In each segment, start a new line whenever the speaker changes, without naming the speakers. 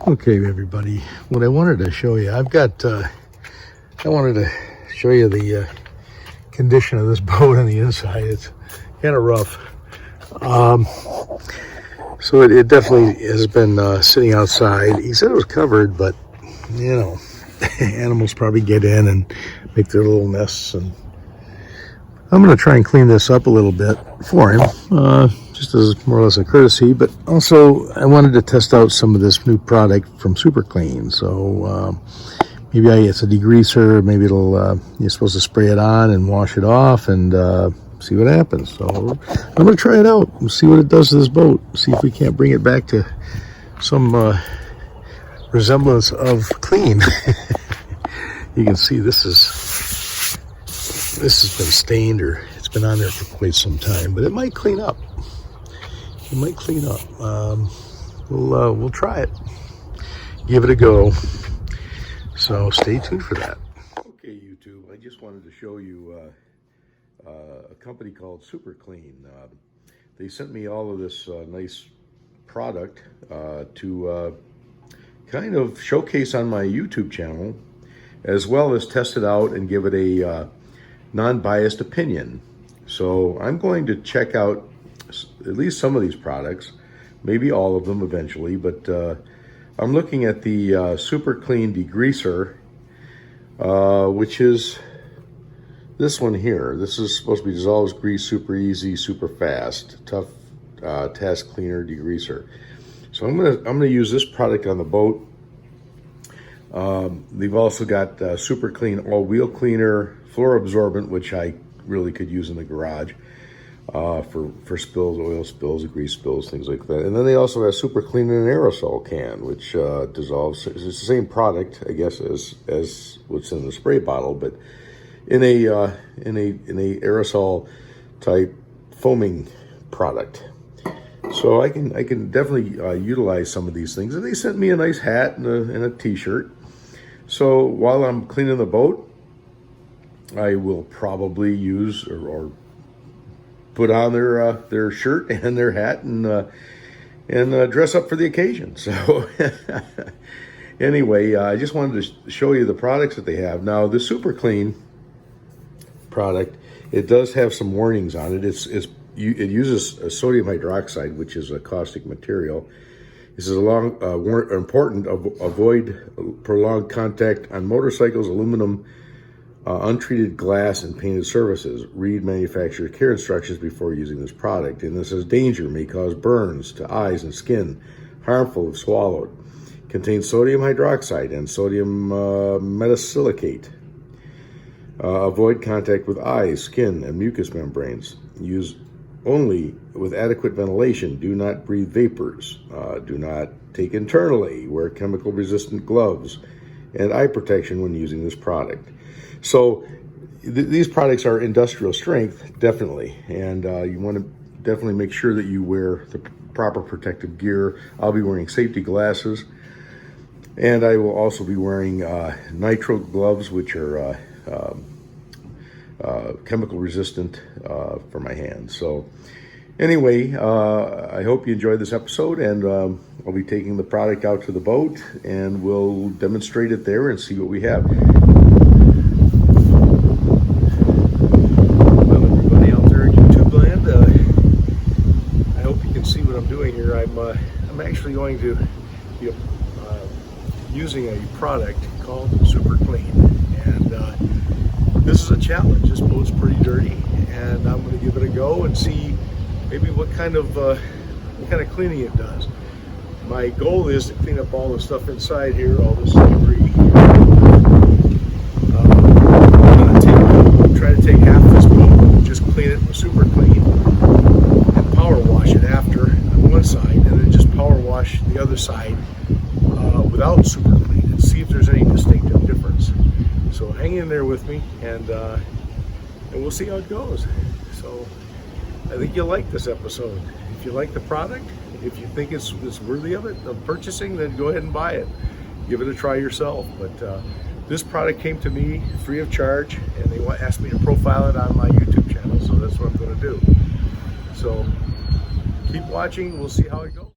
Okay, everybody, what I wanted to show you, I wanted to show you the condition of this boat on the inside. It's kind of rough. So it definitely has been sitting outside. He said it was covered, but you know, animals probably get in and make their little nests. And I'm going to try and clean this up a little bit for him, just as more or less a courtesy. But also, I wanted to test out some of this new product from Super Clean. So maybe it's a degreaser. Maybe you're supposed to spray it on and wash it off and see what happens. So I'm going to try it out and see what it does to this boat. See if we can't bring it back to some resemblance of clean. You can see this has been stained, or it's been on there for quite some time, but it might clean up. It might clean up. We'll try it. Give it a go. So stay tuned for that. Okay, YouTube, I just wanted to show you a company called Super Clean. They sent me all of this nice product to kind of showcase on my YouTube channel, as well as test it out and give it a non-biased opinion. So I'm going to check out at least some of these products, maybe all of them eventually, but I'm looking at the Super Clean degreaser, which is this one here. This is supposed to be dissolves grease super easy, super fast, tough task cleaner degreaser. So I'm gonna use this product on the boat. They've also got Super Clean all-wheel cleaner, floor absorbent, which I really could use in the garage for spills, oil spills, grease spills, things like that. And then they also have Super Clean in an aerosol can, which dissolves. It's the same product, I guess, as what's in the spray bottle, but in a aerosol type foaming product. So I can definitely utilize some of these things. And they sent me a nice hat and a t-shirt. So while I'm cleaning the boat, I will probably use or put on their shirt and their hat and dress up for the occasion. So anyway, I just wanted to show you the products that they have. Now, the Super Clean product, it does have some warnings on it. It uses sodium hydroxide, which is a caustic material. This is important. Avoid prolonged contact on motorcycles, aluminum, untreated glass, and painted surfaces. Read manufacturer care instructions before using this product. And this says danger, may cause burns to eyes and skin, harmful if swallowed. Contains sodium hydroxide and sodium metasilicate. Avoid contact with eyes, skin, and mucous membranes. Use only with adequate ventilation. Do not breathe vapors. Do not take internally. Wear chemical resistant gloves and eye protection when using this product. So these products are industrial strength, definitely. And you want to definitely make sure that you wear the proper protective gear. I'll be wearing safety glasses. And I will also be wearing nitrile gloves, which are chemical resistant for my hands. So anyway, I hope you enjoyed this episode, and I'll be taking the product out to the boat and we'll demonstrate it there and see what we have. Well, everybody out there in YouTube land, I hope you can see what I'm doing here. I'm actually going to be using a product called Super Clean, and this is a challenge. This boat's pretty dirty, and I'm going to give it a go and see maybe what kind of cleaning it does. My goal is to clean up all the stuff inside here, all this debris. I'm going to try to take half this boat, just clean it with Super Clean, and power wash it after on one side, and then just power wash the other side without Super Clean, and see if there's any distinctive difference. So hang in there with me, and we'll see how it goes. So I think you'll like this episode. If you like the product, if you think it's worthy of purchasing, then go ahead and buy it. Give it a try yourself. But this product came to me free of charge, and they asked me to profile it on my YouTube channel, so that's what I'm going to do. So keep watching. We'll see how it goes.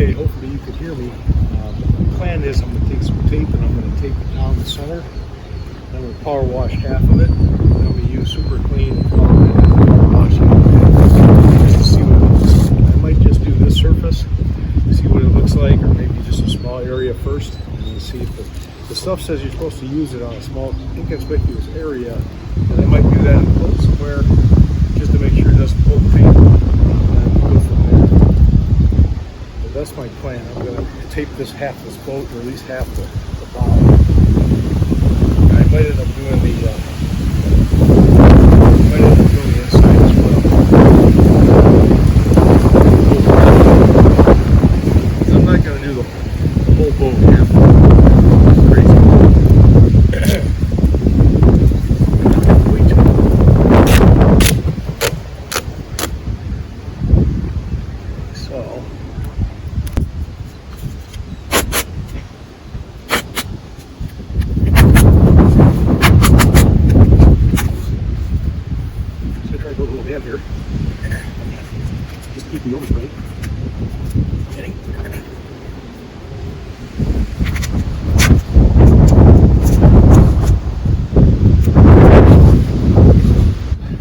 Okay, hopefully you can hear me. The plan is I'm going to take some tape and I'm going to tape it down the center. Then I'm going to power wash half of it. And then I'm going to use super clean power wash just to see what it looks like. I might just do this surface, see what it looks like, or maybe just a small area first, and then see if the stuff says you're supposed to use it on a small inconspicuous area. And I might do that in the boat somewhere just to make sure it doesn't pull the paint. And go from there. But that's my plan. I'm going to tape this half this boat, or at least half the bow. And I might end up doing the inside as well. I'm not going to do the whole boat here. Crazy. So. Go a little bit here. Just keep the overspray.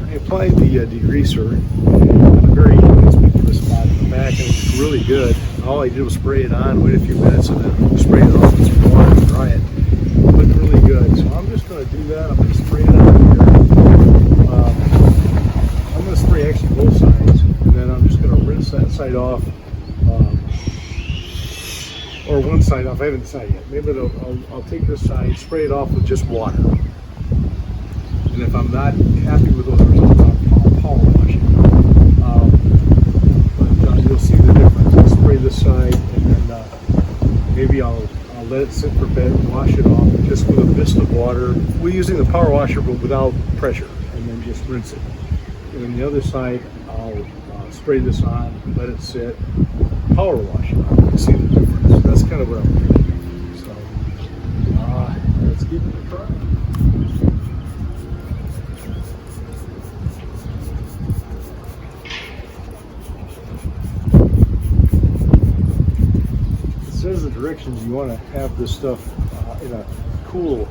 I applied the degreaser on a very inconspicuous spot in the back, and it was really good. All I did was spray it on, wait a few minutes, and then spray it off with some water and dry it. It looked really good. So I'm just going to do that. I'm going to spray it on here. I'm going to spray actually both sides, and then I'm just going to rinse that side off, or one side off. I haven't decided yet. Maybe I'll take this side, spray it off with just water, and if I'm not happy with those results, I'll power wash it. But you'll see the difference. I'll spray this side, and then maybe I'll let it sit for a bit and wash it off just with a mist of water. We're using the power washer, but without pressure, and then just rinse it. And on the other side, I'll spray this on, let it sit, power wash it. You can see the difference. That's kind of what I'm doing. So, let's give it a try. It says the directions you want to have this stuff in a cool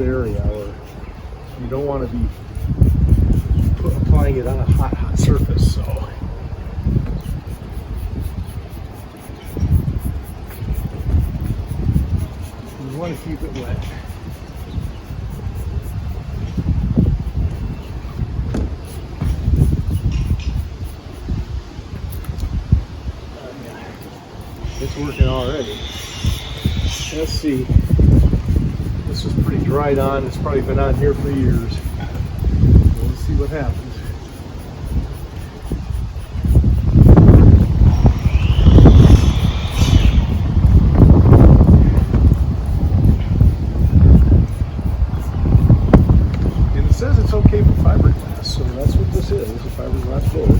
area, or you don't want to be applying it on a hot surface. So you want to keep it wet. It's working already. Let's see. This is pretty dried on. It's probably been on here for years. Let's see what happens. And it says it's okay for fiberglass, so that's what this is. It's a fiberglass boat.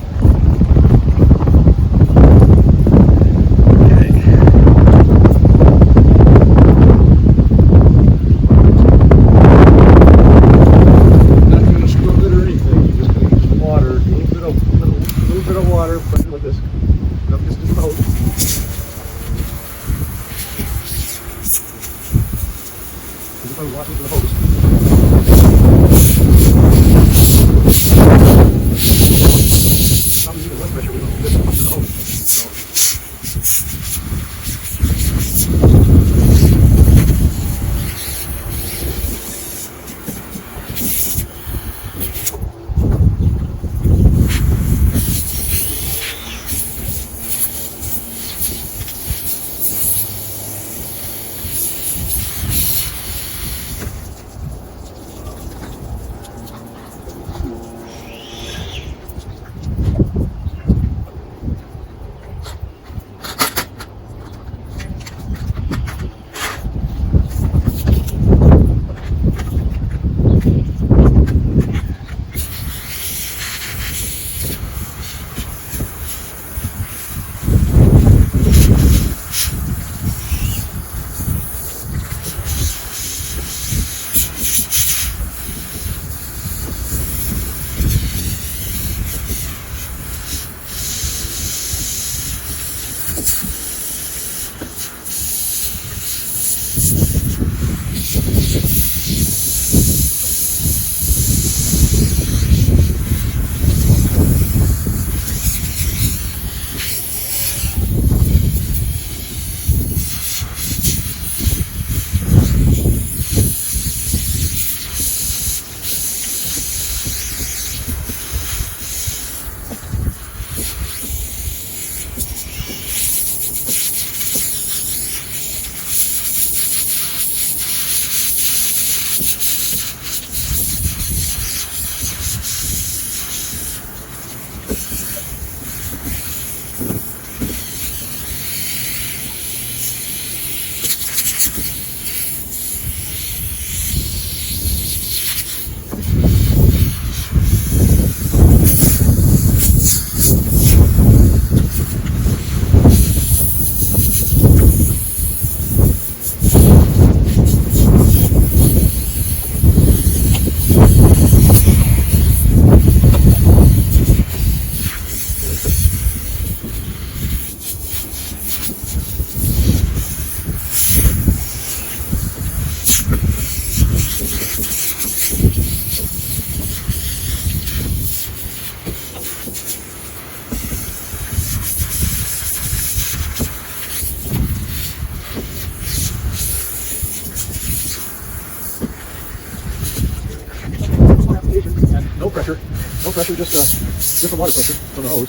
No pressure, just a water pressure from the hose.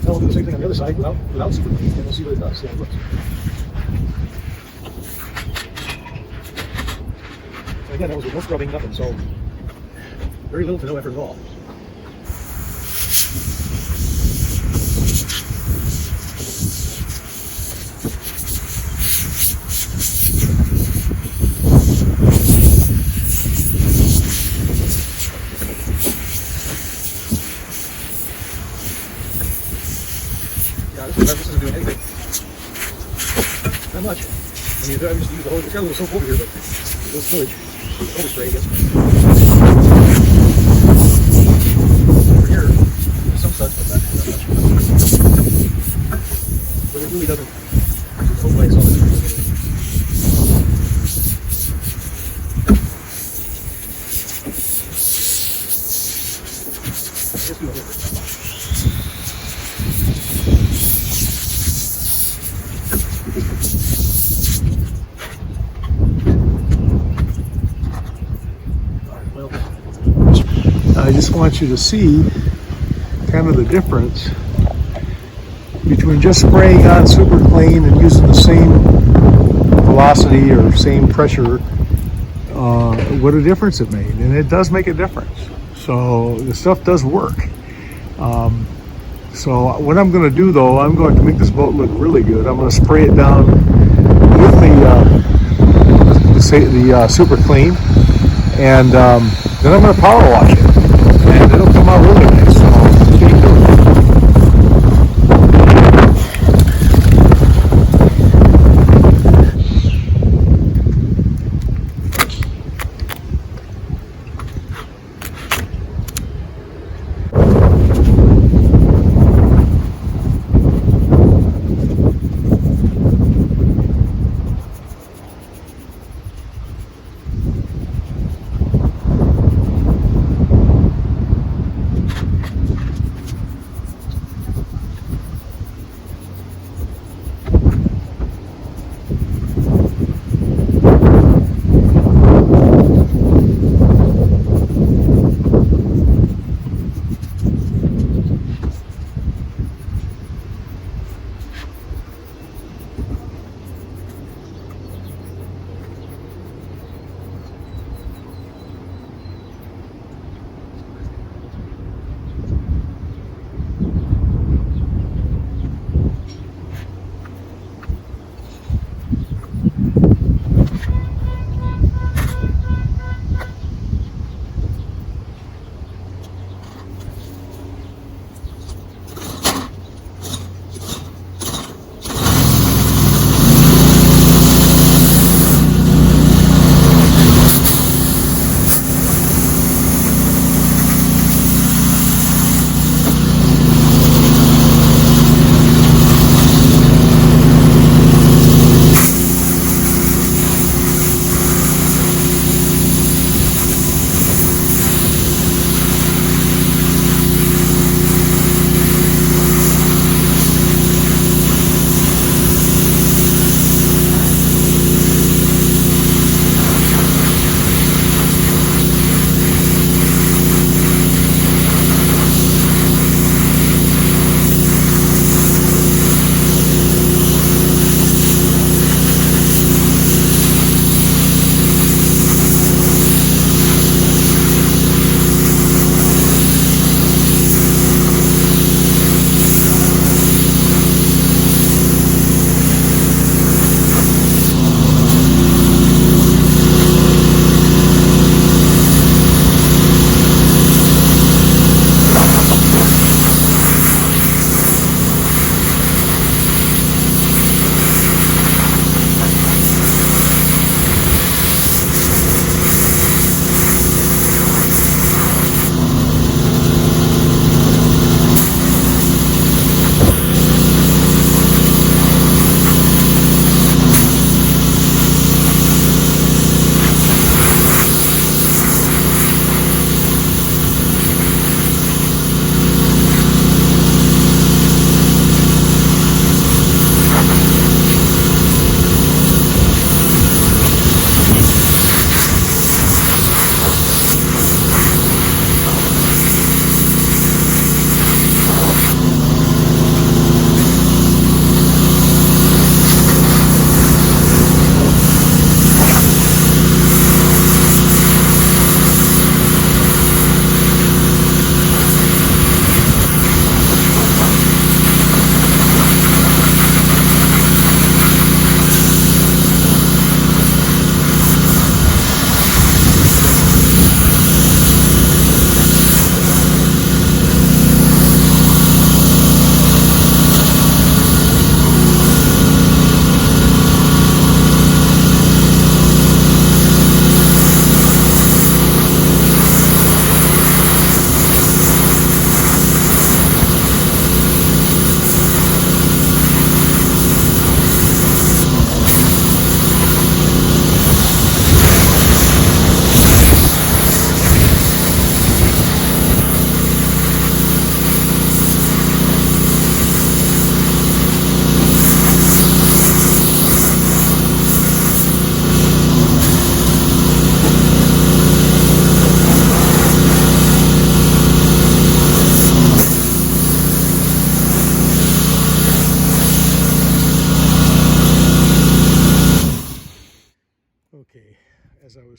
Now we'll do the same thing on the other side without super clean, and we'll see what it does. See how it looks. And again, that was with no scrubbing, nothing, so very little to no effort at all. This isn't doing anything. Not much. I mean, I'm just using the hose. It's got a little soap over here, but a little spillage. Overspray, I guess. Over here, there's some suds, but not much. But it really doesn't. It's hose by itself. Let's do it.
I just want you to see kind of the difference between just spraying on super clean and using the same velocity or same pressure, what a difference it made. And it does make a difference. So the stuff does work. So what I'm going to do though, I'm going to make this boat look really good. I'm going to spray it down with the super clean, and then I'm going to power wash it. And it'll come out really nice, so keep doing it.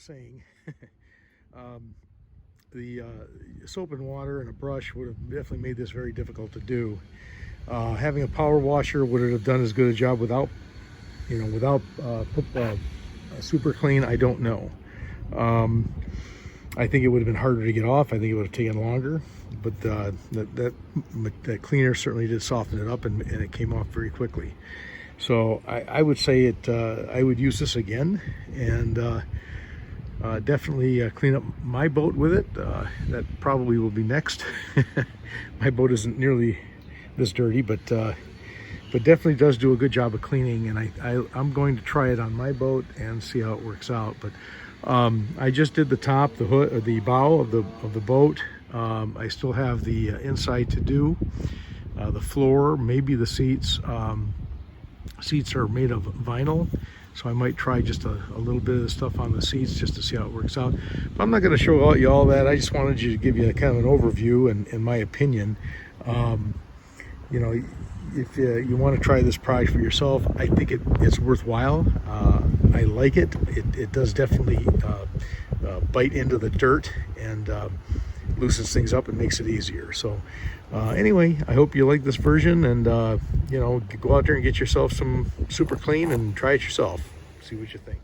saying, the soap and water and a brush would have definitely made this very difficult to do. Having a power washer, would it have done as good a job without, super clean? I don't know. I think it would have been harder to get off. I think it would have taken longer, but that cleaner certainly did soften it up, and it came off very quickly. So I would say I would use this again, and definitely clean up my boat with it. That probably will be next. My boat isn't nearly this dirty, but definitely does do a good job of cleaning, and I'm going to try it on my boat and see how it works out. But I just did the top, the hood, or the bow of the boat. I still have the inside to do, the floor, maybe the seats. Seats are made of vinyl, so I might try just a little bit of the stuff on the seats just to see how it works out. But I'm not going to show you all that. I just wanted to give you kind of an overview and my opinion. If you want to try this product for yourself, I think it's worthwhile. I like it. It does definitely bite into the dirt and loosens things up and makes it easier. So anyway, I hope you like this version, and go out there and get yourself some super clean and try it yourself. See what you think.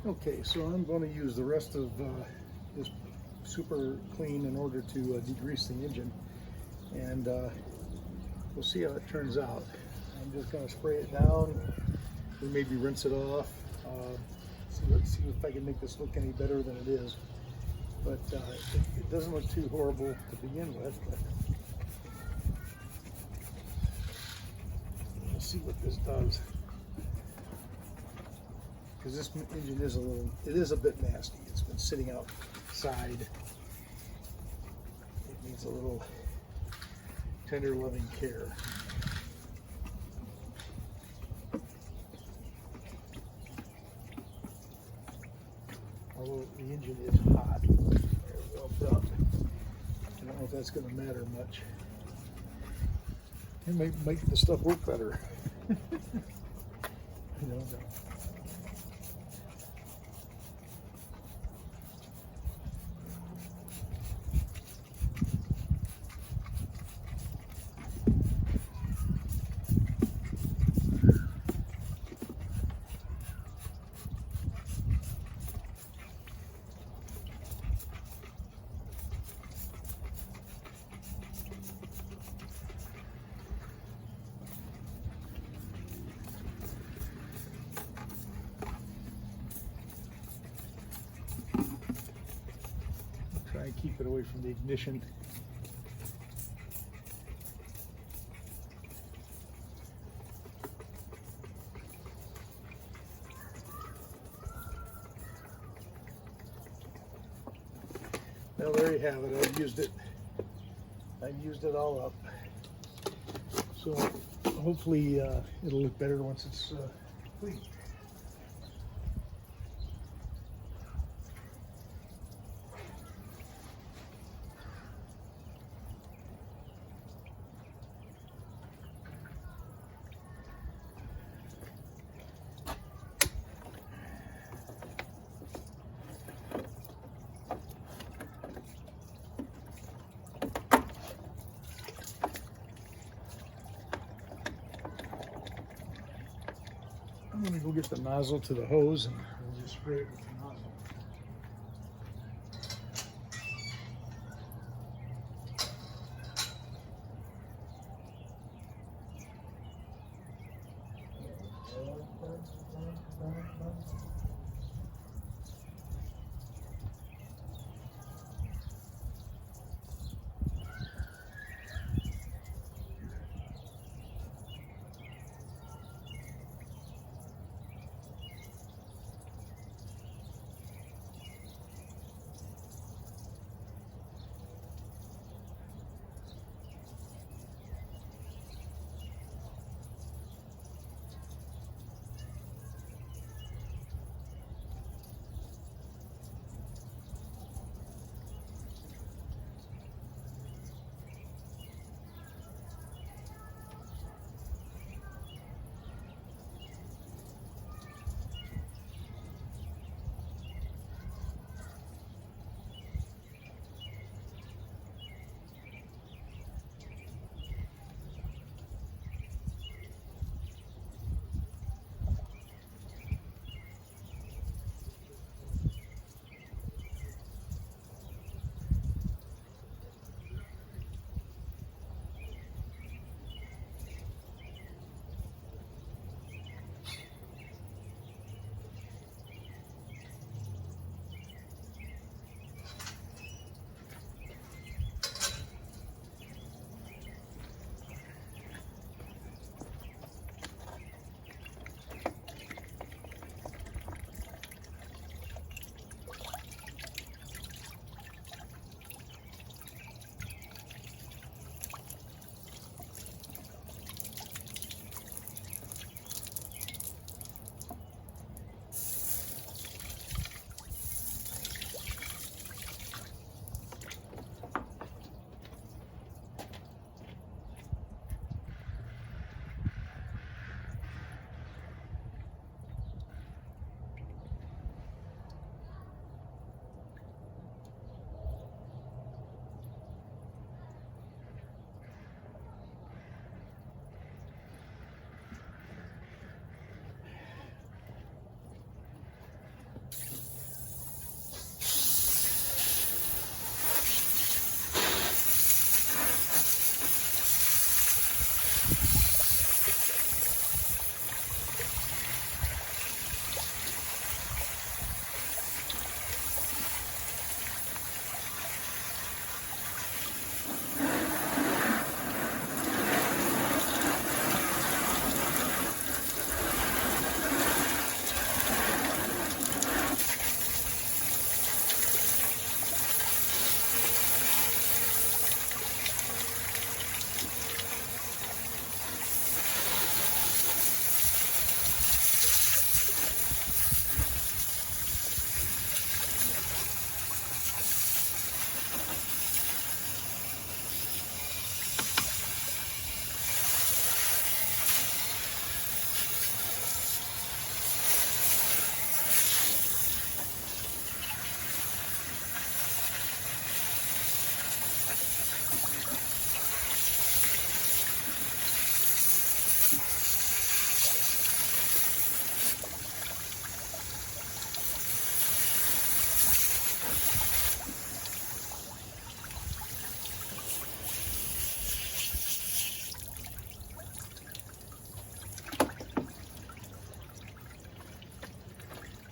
Okay, so I'm going to use the rest of this super clean in order to degrease the engine, and we'll see how it turns out. I'm just going to spray it down and maybe rinse it off. Let's see if I can make this look any better than it is. But it doesn't look too horrible to begin with. But we'll see what this does. Because this engine is a bit nasty. It's been sitting outside. It needs a little tender, loving care. Although the engine is hot, well up. I don't know if that's going to matter much. It might make the stuff work better. I don't know. Try and keep it away from the ignition. Well, there you have it. I've used it all up. So hopefully it'll look better once it's clean. I'm going to go get the nozzle to the hose and we'll just spray it with the nozzle.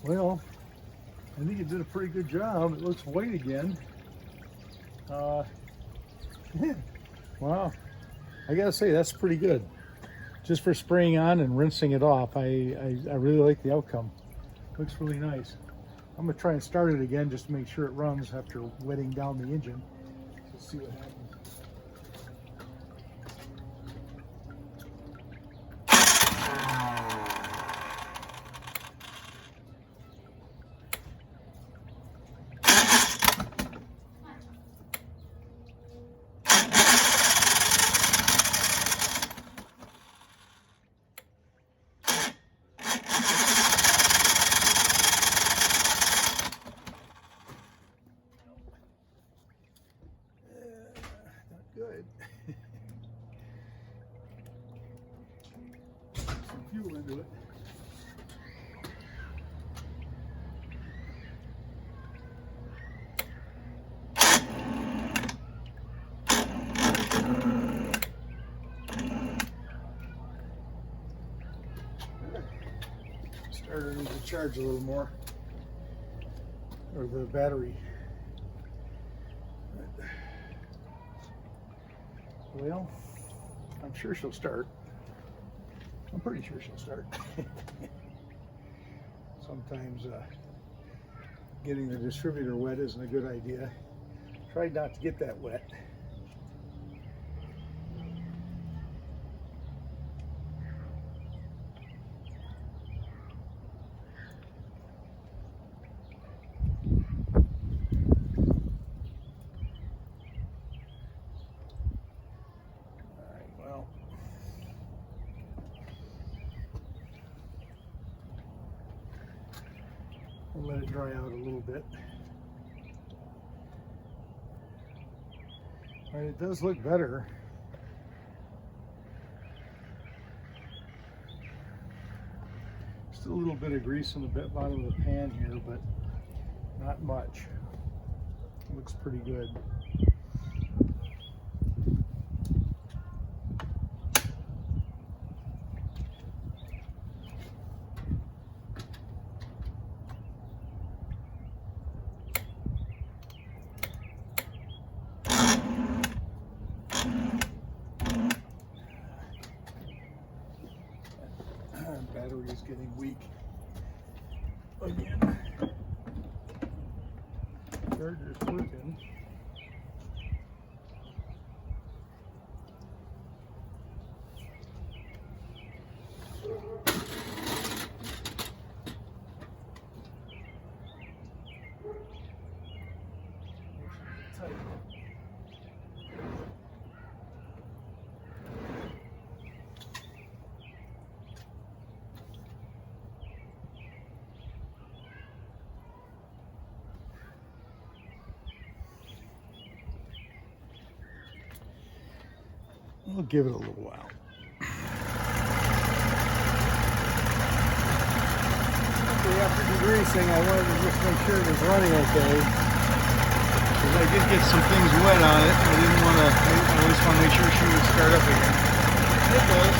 Well, I think it did a pretty good job. It looks white again. Wow. I gotta say, that's pretty good. Just for spraying on and rinsing it off, I really like the outcome. Looks really nice. I'm gonna try and start it again just to make sure it runs after wetting down the engine. Let's see what happens. Good. Some fuel into it. Starter needs to charge a little more, or the battery. Well, I'm sure she'll start. I'm pretty sure she'll start. Sometimes getting the distributor wet isn't a good idea. Tried not to get that wet. We'll let it dry out a little bit. All right, it does look better. Still a little bit of grease on the bottom of the pan here, but not much. It looks pretty good. Battery is getting weak again. Charger's working. Tight. We'll give it a little while. Okay, after degreasing, I wanted to just make sure it was running okay. Because I did get some things wet on it. I didn't want to, I always want to make sure she would start up again. It does.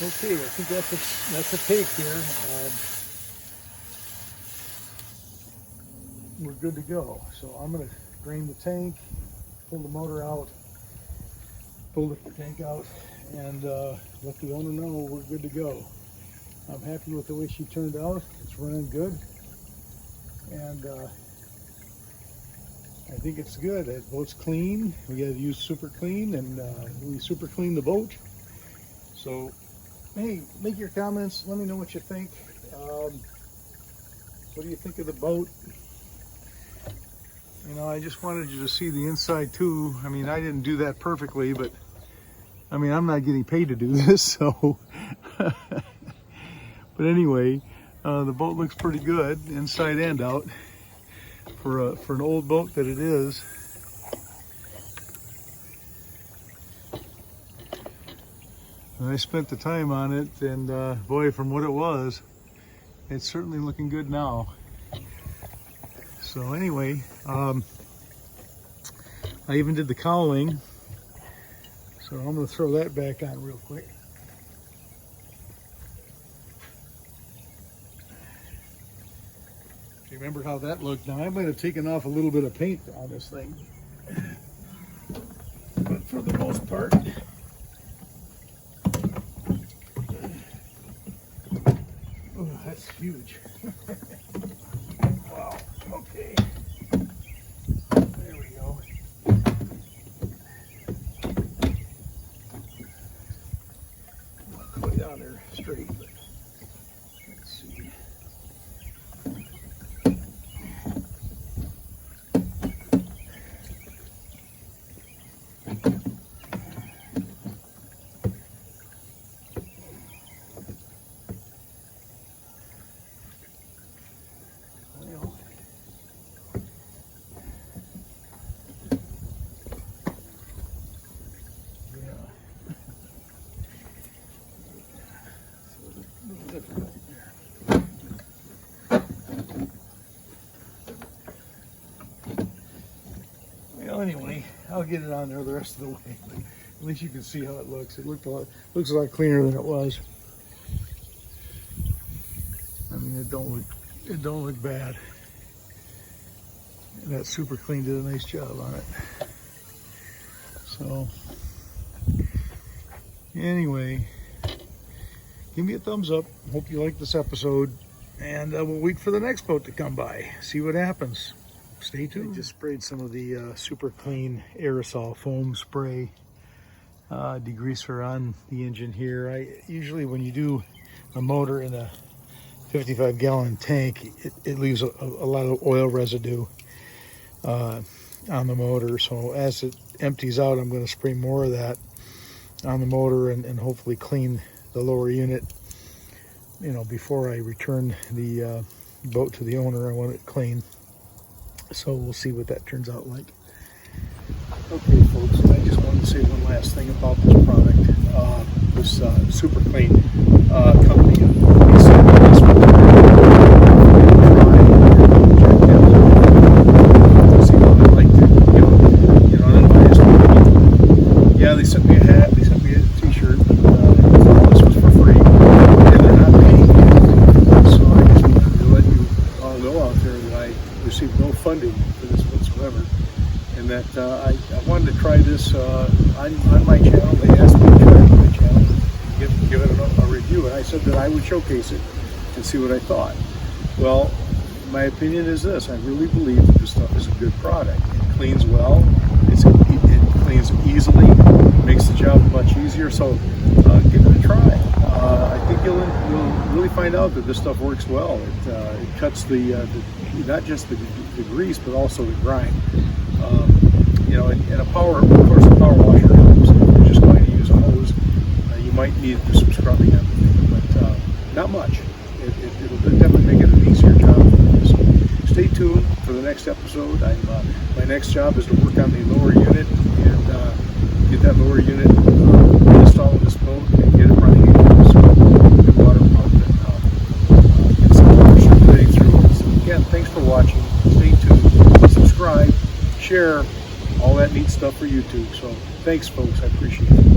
Okay, I think that's a take here. We're good to go. So I'm going to drain the tank, pull the motor out, pull the tank out, and let the owner know we're good to go. I'm happy with the way she turned out. It's running good, and I think it's good. The boat's clean. We got to use super clean, and we super clean the boat. So, hey, make your comments. Let me know what you think. What do you think of the boat? You know, I just wanted you to see the inside too. I mean, I didn't do that perfectly, but I mean, I'm not getting paid to do this, so. But anyway, the boat looks pretty good inside and out for an old boat that it is. And I spent the time on it, and boy, from what it was, it's certainly looking good now. So anyway, I even did the cowling, so I'm going to throw that back on real quick. Remember how that looked? Now I might have taken off a little bit of paint on this thing, but for the most part, oh, that's huge. Wow. Okay. There we go. Put it down there straight, but let's see. Well, anyway, I'll get it on there the rest of the way. At least you can see how it looks. It looks a lot cleaner than it was. I mean, it don't look bad. And that super clean did a nice job on it. So anyway, give me a thumbs up. Hope you liked this episode, and we'll wait for the next boat to come by. See what happens. Stay tuned. I just sprayed some of the super clean aerosol foam spray degreaser on the engine here. I usually, when you do a motor in a 55-gallon tank, it leaves a lot of oil residue on the motor. So as it empties out, I'm going to spray more of that on the motor and hopefully clean the lower unit. You know, before I return the boat to the owner, I want it clean. So we'll see what that turns out like. Okay, folks, I just wanted to say one last thing about this product. This super clean company. Yeah, they sent me a hat, they sent me a t-shirt. This was for free, and they're not paying me anything. So I just wanted to let you all know out there that I received no funding for this whatsoever, and that I wanted to try this on my channel. They asked me to try it on my channel and give it a review, and I said that I would showcase it and see what I thought. Well, my opinion is this: I really believe that this stuff is a good product. It cleans well, it cleans easily, makes the job much easier. So give it a try. I think you'll really find out that this stuff works well. It cuts the not just the grease, but also the grime. You know, and of course, a power washer helps. If you're just going to use a hose, you might need to do some scrubbing on the thing, but not much. It'll definitely make it an easier job for you. So stay tuned for the next episode. My next job is to work on the lower unit and get that lower unit installed in this boat and get it running again. So the water pump and get some water circulating through it. So again, thanks for watching. Stay tuned. Subscribe, share, all that neat stuff for YouTube. So thanks, folks. I appreciate it.